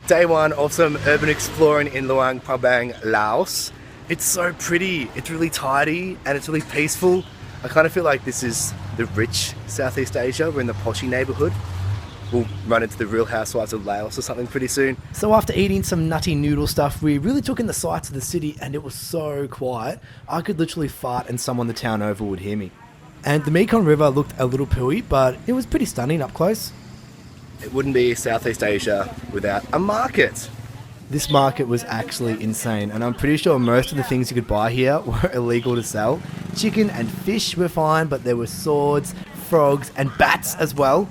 Day one of some urban exploring in Luang Prabang, Laos. It's so pretty, it's really tidy, and it's really peaceful. I kind of feel like this is the rich Southeast Asia. We're in the poshy neighbourhood. We'll run into the Real Housewives of Laos or something pretty soon. So after eating some nutty noodle stuff, we really took in the sights of the city, and it was so quiet. I could literally fart and someone the town over would hear me. And the Mekong River looked a little pooey, but it was pretty stunning up close. It wouldn't be Southeast Asia without a market. This market was actually insane, and I'm pretty sure most of the things you could buy here were illegal to sell. Chicken and fish were fine, but there were swords, frogs, and bats as well.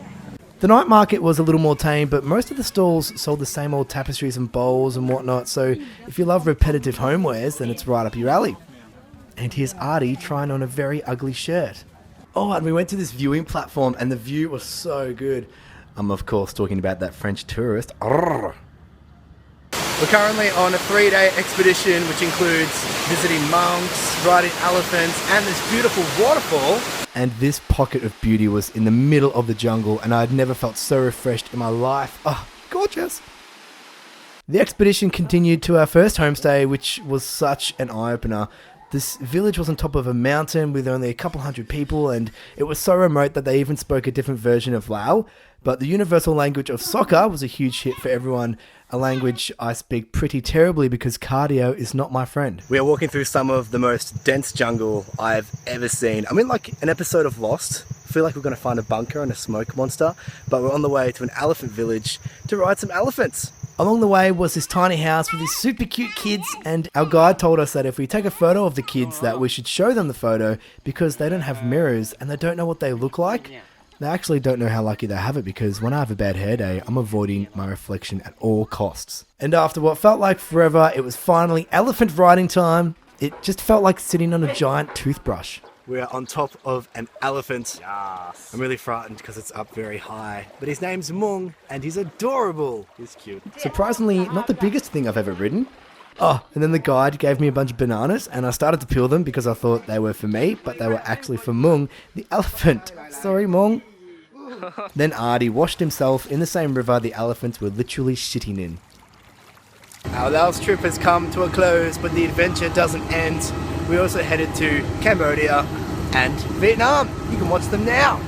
The night market was a little more tame, but most of the stalls sold the same old tapestries and bowls and whatnot, so if you love repetitive homewares, then it's right up your alley. And here's Artie trying on a very ugly shirt. Oh, and we went to this viewing platform, and the view was so good. I'm of course talking about that French tourist. Arrgh. We're currently on a 3-day expedition, which includes visiting monks, riding elephants, and this beautiful waterfall. And this pocket of beauty was in the middle of the jungle, and I'd never felt so refreshed in my life. Oh, gorgeous. The expedition continued to our first homestay, which was such an eye-opener. This village was on top of a mountain with only a couple hundred people, and it was so remote that they even spoke a different version of Lao. But the universal language of soccer was a huge hit for everyone, a language I speak pretty terribly because cardio is not my friend. We are walking through some of the most dense jungle I've ever seen. I'm in like an episode of Lost. I feel like we're going to find a bunker and a smoke monster, but we're on the way to an elephant village to ride some elephants. Along the way was this tiny house with these super cute kids, and our guide told us that if we take a photo of the kids that we should show them the photo because they don't have mirrors and they don't know what they look like. They actually don't know how lucky they have it because when I have a bad hair day, I'm avoiding my reflection at all costs. And after what felt like forever, it was finally elephant riding time. It just felt like sitting on a giant toothbrush. We're on top of an elephant. Yes. I'm really frightened because it's up very high. But his name's Mung, and he's adorable. He's cute. Surprisingly, not the biggest thing I've ever ridden. Oh, and then the guide gave me a bunch of bananas, and I started to peel them because I thought they were for me, but they were actually for Mung, the elephant. Sorry, Mung. Then Artie washed himself in the same river the elephants were literally shitting in. Our Laos trip has come to a close, but the adventure doesn't end. We also headed to Cambodia and Vietnam. You can watch them now.